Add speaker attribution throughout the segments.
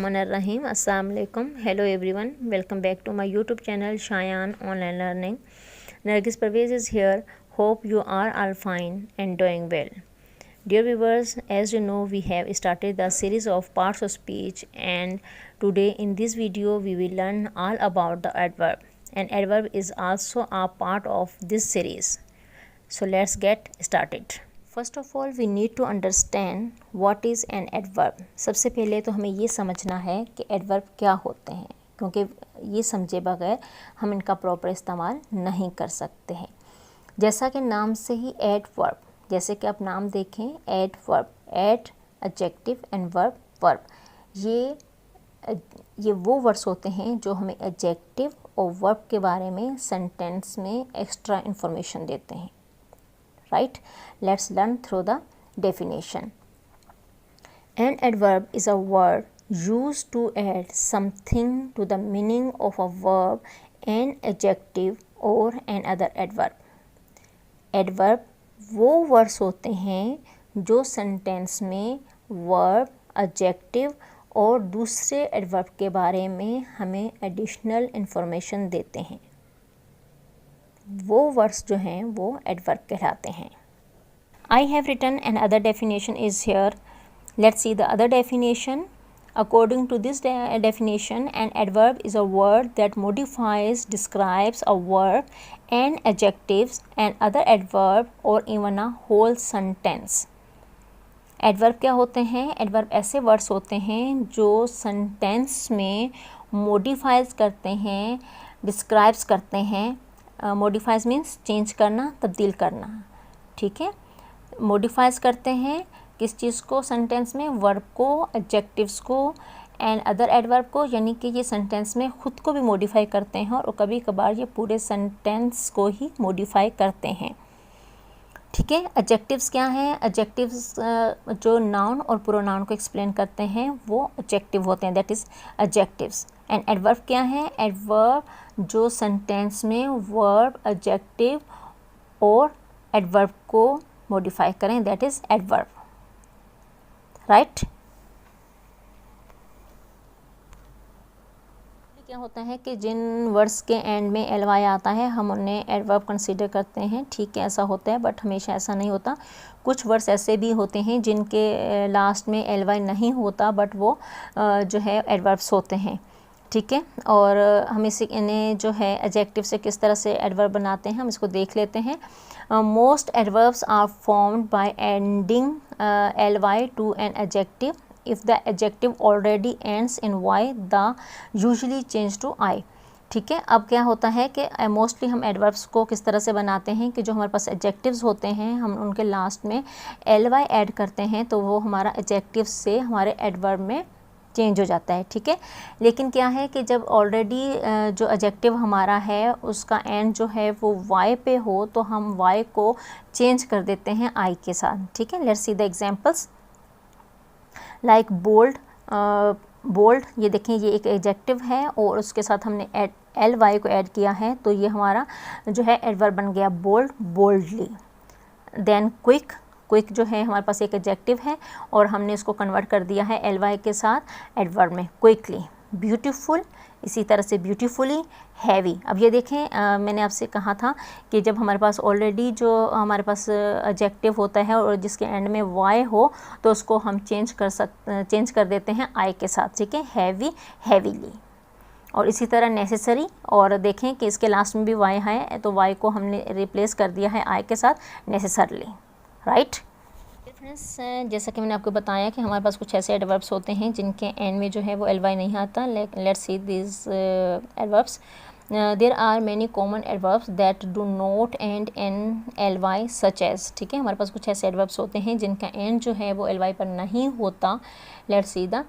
Speaker 1: Bismillahirrahmanirrahim. Assalamu alaikum. Hello everyone. Welcome back to my YouTube channel Shayan Online Learning. Nargis Parvez is here. Hope you are all fine and doing well. Dear viewers, as you know, we have started the series of parts of speech, and today in this video we will learn all about the adverb. And adverb is also a part of this series. So let's get started. First of all we need to understand what is an adverb. सबसे पहले तो हमें ये समझना है कि adverb क्या होते हैं, क्योंकि ये समझे बगैर हम इनका प्रॉपर इस्तेमाल नहीं कर सकते हैं। जैसा कि नाम से ही एडवर्ब, जैसे कि आप नाम देखें adverb, ad adjective and verb verb, ये वो वर्ड्स होते हैं जो हमें एडजेक्टिव और वर्ब के बारे में सेंटेंस में एक्स्ट्रा इंफॉर्मेशन देते हैं। Right? Let's learn through the definition. An adverb is a word used to add something to the meaning of a verb, an adjective or another adverb. Adverb वो words होते हैं जो sentence में verb, adjective और दूसरे adverb के बारे में हमें additional information देते हैं। वो वर्ड्स जो हैं वो एडवर्ब कहलाते हैं। I have written another definition is here. Let's see the other definition. According to this definition, an adverb is a word that modifies, describes a verb and adjectives and other adverb और even a whole sentence. Adverb क्या होते हैं? Adverb ऐसे words होते हैं जो sentence में modifies करते हैं, डिस्क्राइब्स करते हैं। मॉडिफाइज मीन्स चेंज करना, तब्दील करना, ठीक है। मॉडिफाइज करते हैं किस चीज़ को? सेंटेंस में वर्ब को, एडजेक्टिव्स को एंड अदर एडवर्ब को, यानी कि ये सेंटेंस में ख़ुद को भी मॉडिफाई करते हैं और कभी कभार ये पूरे सेंटेंस को ही मॉडिफाई करते हैं, ठीक है। एडजेक्टिव्स क्या हैं? एडजेक्टिव्स जो नाउन और प्रोनाउन को एक्सप्लेन करते हैं वो एडजेक्टिव होते हैं, that is adjectives. And adverb क्या है? एडवर्ब जो सेंटेंस में वर्ब, एडजेक्टिव और एडवर्ब को मॉडिफाई करें, दैट इज़ एडवर्ब, राइट। क्या होता है कि जिन वर्ड्स के एंड में एल वाई आता है हम उन्हें एडवर्ब कंसीडर करते हैं, ठीक है, ऐसा होता है, बट हमेशा ऐसा नहीं होता। कुछ वर्ड्स ऐसे भी होते हैं जिनके लास्ट में एल वाई नहीं होता, बट वो जो है एडवर्ब्स होते हैं, ठीक है। और हम इन्हें जो है एडजेक्टिव से किस तरह से एडवर्ब बनाते हैं हम इसको देख लेते हैं। Most adverbs are formed by ending L Y to an adjective if the adjective already ends in y, the usually change to I, ठीक है। अब क्या होता है कि मोस्टली हम एडवर्ब्स को किस तरह से बनाते हैं कि जो हमारे पास एडजेक्टिव्स होते हैं हम उनके लास्ट में एल वाई ऐड करते हैं तो वो हमारा एडजेक्टिव से हमारे एडवर्ब में चेंज हो जाता है, ठीक है। लेकिन क्या है कि जब ऑलरेडी जो एडजेक्टिव हमारा है उसका एंड जो है वो वाई पे हो तो हम वाई को चेंज कर देते हैं आई के साथ, ठीक है। Let's see the examples. Like bold, bold ये देखें, ये एक एडजेक्टिव है और उसके साथ हमने एल वाई को ऐड किया है तो ये हमारा जो है एडवर्ब बन गया bold, boldly. Then quick, quick जो है हमारे पास एक एडजेक्टिव है और हमने इसको कन्वर्ट कर दिया है एल वाई के साथ एडवर्ब में, क्विकली। ब्यूटीफुल, इसी तरह से ब्यूटीफुली। हैवी, अब ये देखें मैंने आपसे कहा था कि जब हमारे पास ऑलरेडी जो हमारे पास एडजेक्टिव होता है और जिसके एंड में वाई हो तो उसको हम चेंज कर देते हैं आई के साथ, ठीक है। Heavy, heavily. और इसी तरह नेसेसरी, और देखें कि इसके लास्ट में भी वाई है तो वाई को हमने रिप्लेस कर दिया है आई के साथ नेसेसरली, राइट। फ्रेंड्स, जैसा कि मैंने आपको बताया कि हमारे पास कुछ ऐसे एडवर्ब्स होते हैं जिनके एंड में जो है वो एल वाई नहीं आता। Let's see this adverbs. There are many common adverbs that do not end in L Y such as, ठीक है। हमारे पास कुछ ऐसे एडवर्ब्स होते हैं जिनका एंड जो है वो एल वाई पर नहीं होता। Let's see the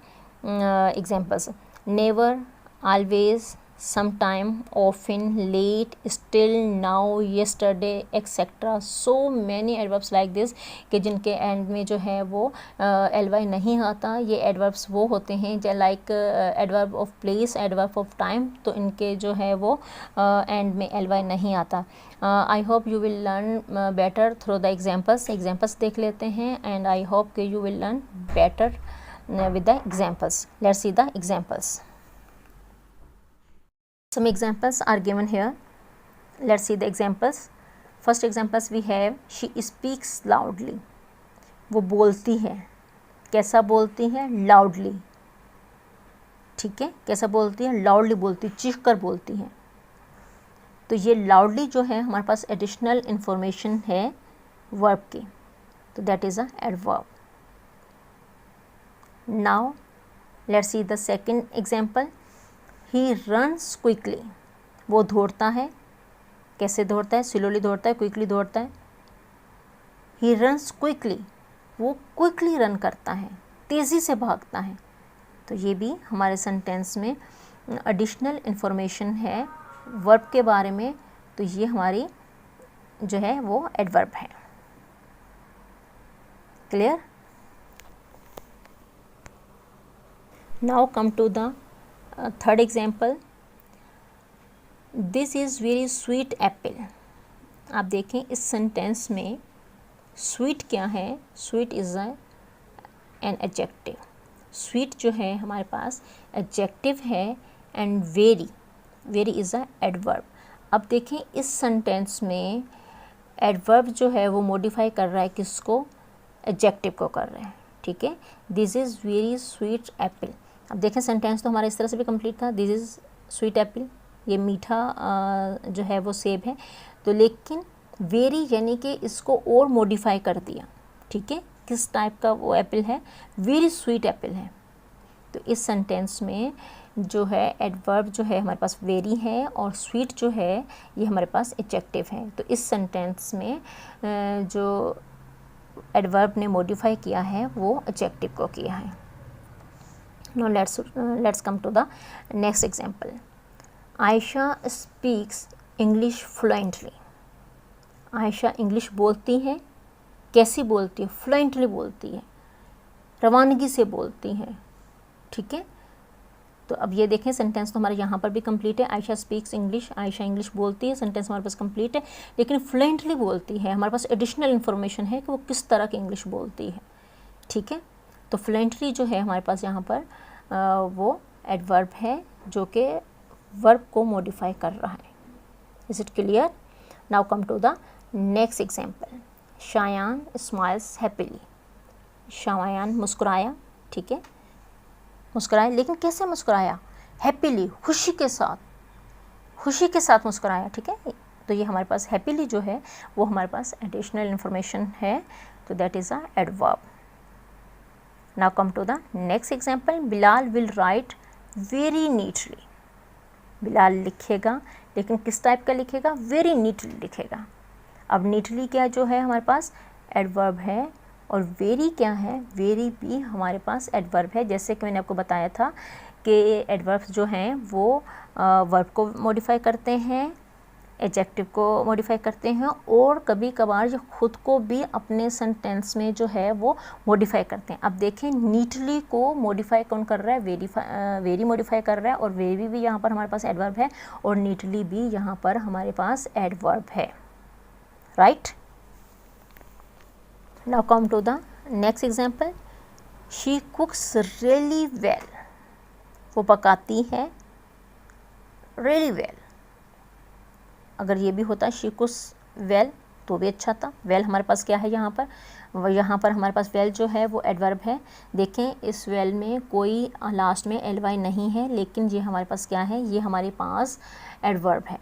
Speaker 1: examples. Never, always, sometime, often, late, still, now, yesterday, etc. so many adverbs like this कि जिनके एंड में जो है वो एल वाई नहीं आता। ये एडवर्ब्स वो होते हैं like adverb of place, adverb of time, तो इनके जो है वो एंड में एल वाई नहीं आता। I hope you will learn better through the examples. Examples देख लेते हैं एंड आई होप कि you will learn better with the examples. Let's see the examples. Some examples are given here. Let's see the examples. First examples we have, she speaks loudly. वो बोलती है. कैसा बोलती है? Loudly. ठीक है, कैसा बोलती है? Loudly बोलती, चीख कर बोलती है. तो ये loudly जो है हमारे पास एडिशनल इंफॉर्मेशन है वर्ब की, तो that is a adverb. Now let's see the second example. He runs quickly. वो दौड़ता है. कैसे दौड़ता है? स्लोली दौड़ता है, क्विकली दौड़ता है. He runs quickly. वो क्विकली रन करता है, तेज़ी से भागता है. तो ये भी हमारे सेंटेंस में एडिशनल इंफॉर्मेशन है वर्ब के बारे में, तो ये हमारी जो है वो एडवर्ब है. Clear? Now come to the third example. This is very sweet apple. आप देखें इस सेंटेंस में स्वीट क्या है? Sweet is an adjective. Sweet जो है हमारे पास एडजेक्टिव है and very, very is a adverb. अब देखें इस सेंटेंस में एडवर्ब जो है वो मॉडिफाई कर रहा है किसको? एडजेक्टिव को कर रहा है. ठीक है, this is very sweet Apple. अब देखें सेंटेंस तो हमारा इस तरह से भी कंप्लीट था, दिस इज़ स्वीट एप्पल, ये मीठा जो है वो सेब है. तो लेकिन वेरी यानी कि इसको और मॉडिफाई कर दिया. ठीक है, किस टाइप का वो एप्पल है? वेरी स्वीट एप्पल है. तो इस सेंटेंस में जो है एडवर्ब जो है हमारे पास वेरी है और स्वीट जो है ये हमारे पास एडजेक्टिव है. तो इस सेंटेंस में जो एडवर्ब ने मॉडिफाई किया है वो एडजेक्टिव को किया है. Now let's come to the next example. Aisha speaks English fluently. Ayesha English बोलती है. कैसी बोलती है? फ्लुएंटली बोलती है, रवानगी से बोलती है. ठीक है, तो अब ये देखें सेंटेंस तो हमारे यहाँ पर भी कंप्लीट है. Ayesha speaks English, Ayesha English बोलती है, सेंटेंस हमारे पास कंप्लीट है. लेकिन फ्लुएंटली बोलती है, हमारे पास एडिशनल इन्फॉर्मेशन है कि वो किस तरह की इंग्लिश बोलती है. ठीक है, तो फ्लुएंटली जो है हमारे पास यहाँ पर वो एडवर्ब है जो कि वर्ब को मॉडिफाई कर रहा है. Is it clear? Now come to the next example. Shayan smiles happily. Shayan मुस्कुराया. ठीक है, मुस्कुराया, लेकिन कैसे मुस्कुराया? हैप्पीली, खुशी के साथ, खुशी के साथ मुस्कुराया. ठीक है, तो ये हमारे पास हैप्पीली जो है वो हमारे पास एडिशनल इन्फॉर्मेशन है, तो that is a adverb. Now come to the next example. Bilal will write very neatly. Bilal लिखेगा, लेकिन किस टाइप का लिखेगा? वेरी नीटली लिखेगा. अब नीटली क्या जो है हमारे पास एडवर्ब है, और वेरी क्या है? वेरी भी हमारे पास एडवर्ब है. जैसे कि मैंने आपको बताया था कि एडवर्ब्स जो हैं वो वर्ब को मॉडिफाई करते हैं, एडजेक्टिव को मॉडिफाई करते हैं, और कभी कभार ये खुद को भी अपने सेंटेंस में जो है वो मॉडिफाई करते हैं. अब देखें नीटली को मॉडिफाई कौन कर रहा है? वेरी मॉडिफाई कर रहा है, और वेरी भी यहाँ पर हमारे पास एडवर्ब है, और नीटली भी यहाँ पर हमारे पास एडवर्ब है. Right? Now come to the next example. She cooks really well. वो पकाती है रियली वेल. अगर ये भी होता शी कुक्स वेल तो भी अच्छा था. वेल हमारे पास क्या है यहाँ पर? यहाँ पर हमारे पास वेल जो है वो एडवर्ब है. देखें इस वेल में कोई लास्ट में एल वाई नहीं है, लेकिन ये हमारे पास क्या है? ये हमारे पास एडवर्ब है.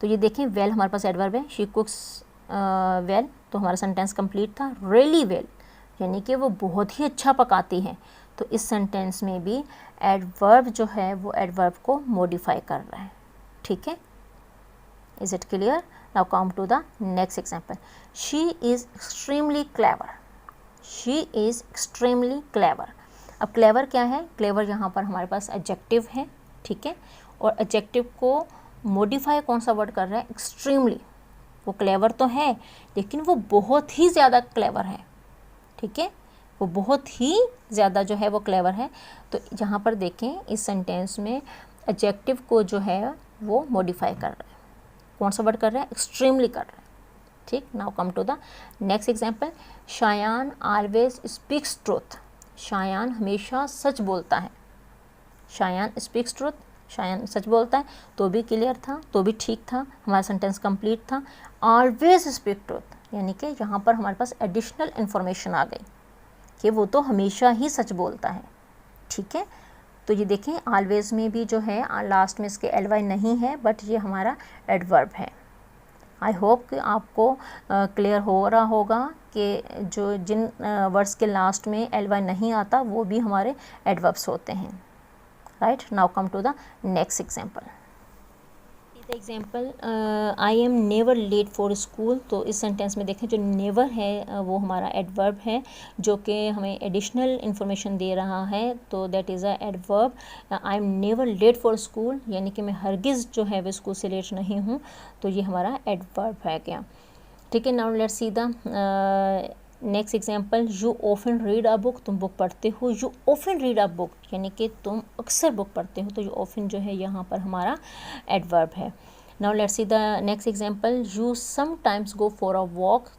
Speaker 1: तो ये देखें वेल हमारे पास एडवर्ब है. शी कुक्स वेल, तो हमारा सेंटेंस कंप्लीट था. रियली वेल यानी कि वो बहुत ही अच्छा पकाती है. तो इस सेंटेंस में भी एडवर्ब जो है वो एडवर्ब को मॉडिफाई कर रहा है. ठीक है, is it clear? Now come to the next example. She is extremely clever. She is extremely clever. अब क्लेवर क्या है? क्लेवर यहाँ पर हमारे पास एडजेक्टिव है. ठीक है, और एडजेक्टिव को मॉडिफाई कौन सा वर्ड कर रहा है? एक्सट्रीमली. वो क्लेवर तो है, लेकिन वो बहुत ही ज़्यादा क्लेवर है. ठीक है, वो बहुत ही ज़्यादा जो है वो क्लेवर है. तो यहाँ पर देखें इस सेंटेंस में एडजेक्टिव को जो है वो मॉडिफाई कर रहा है. कौन सा वर्ड कर रहा है? एक्सट्रीमली कर रहा है. ठीक, now come to the next example. Shayan always speaks truth. Shayan हमेशा सच बोलता है। शायान स्पीक्स ट्रुथ, शायान सच बोलता है, तो भी क्लियर था, तो भी ठीक था, हमारा सेंटेंस कंप्लीट था। ऑलवेज स्पीक ट्रुथ, यानी कि यहाँ पर हमारे पास एडिशनल इन्फॉर्मेशन आ गई कि वो तो हमेशा ही सच बोलता है। ठीक है, तो ये देखें ऑलवेज में भी जो है लास्ट में इसके एलवाई नहीं है, बट ये हमारा एडवर्ब है। आई होप कि आपको क्लियर हो रहा होगा कि जो जिन वर्ड्स के लास्ट में एलवाई नहीं आता वो भी हमारे एडवर्ब्स होते हैं। Right, now come to the next example. Example, I am never late for school. तो इस सेंटेंस में देखें जो नेवर है वो हमारा एडवर्ब है जो कि हमें एडिशनल इंफॉर्मेशन दे रहा है, तो that is a adverb. I am never late for school, यानी कि मैं हरगिज़ जो है वो स्कूल से लेट नहीं हूँ, तो ये हमारा एडवर्ब है क्या। ठीक है, now let's see the next example, you often read a book, तुम बुक पढ़ते हो। You often read a book, यानी कि तुम अक्सर बुक पढ़ते हो, तो यू ऑफन जो है यहाँ पर हमारा एडवर्ब है। Now let's see the next example, you sometimes go for a walk,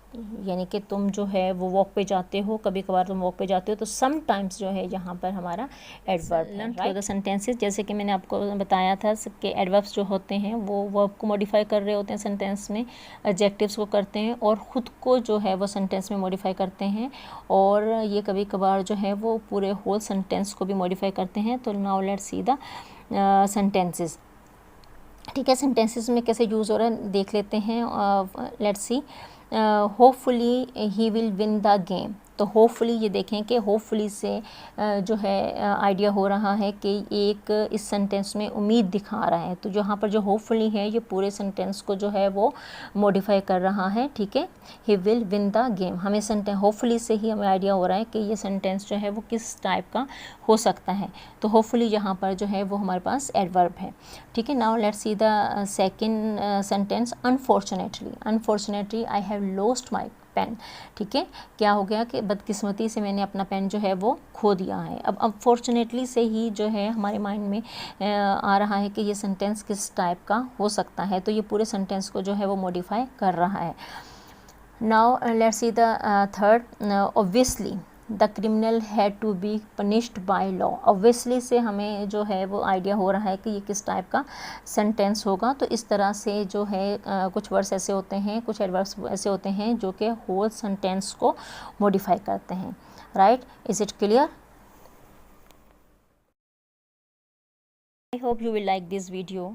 Speaker 1: यानी कि तुम जो है वो वॉक पे जाते हो, कभी कभार तुम वॉक पे जाते हो, तो समटाइम्स जो है यहाँ पर हमारा एडवर्ब है। राइट, द सेंटेंसेस, जैसे कि मैंने आपको बताया था कि एडवर्ब्स जो होते हैं वो वर्ब को मॉडिफाई कर रहे होते हैं सेंटेंस में, एडजेक्टिव्स को करते हैं और ख़ुद को जो है वो सेंटेंस में मॉडिफाई करते हैं, और ये कभी कभार जो है वो पूरे होल सेंटेंस को भी मॉडिफाई करते हैं। तो now let's see the sentences. ठीक है, सेंटेंसेस में कैसे यूज़ हो रहा है देख लेते हैं। Let's see, hopefully he will win the game. तो होपफुली, ये देखें कि होपफुली से जो है आइडिया हो रहा है कि एक इस सेंटेंस में उम्मीद दिखा रहा है, तो यहाँ पर जो होपफुली है ये पूरे सेंटेंस को जो है वो मॉडिफाई कर रहा है। ठीक है, he will win the game, हमें सेंटेंस होपफुली से ही हमें आइडिया हो रहा है कि ये सेंटेंस जो है वो किस टाइप का हो सकता है, तो होपफुली यहाँ पर जो है वो हमारे पास एडवर्ब है। ठीक है, now let's see the second sentence, unfortunately. Unfortunately I have lost my pen. ठीक है, क्या हो गया कि बदकिस्मती से मैंने अपना पेन जो है वो खो दिया है। अब अनफॉर्चुनेटली से ही जो है हमारे माइंड में आ रहा है कि ये सेंटेंस किस टाइप का हो सकता है, तो ये पूरे सेंटेंस को जो है वो मॉडिफाई कर रहा है। Now let's see the third, obviously the criminal had to be punished by law. Obviously से हमें जो है वो आइडिया हो रहा है कि ये किस टाइप का सेंटेंस होगा, तो इस तरह से जो है कुछ वर्ड्स ऐसे होते हैं, कुछ एडवर्ब्स ऐसे होते हैं जो कि होल सेंटेंस को मॉडिफाई करते हैं। Right, is it clear? I hope you will like this video.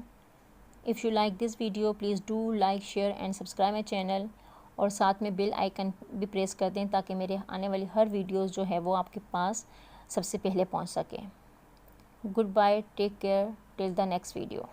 Speaker 1: If you like this video please do like, share and subscribe my channel, और साथ में बेल आइकन भी प्रेस कर दें ताकि मेरे आने वाली हर वीडियोस जो है वो आपके पास सबसे पहले पहुंच सके। Good bye, take care, till the next video.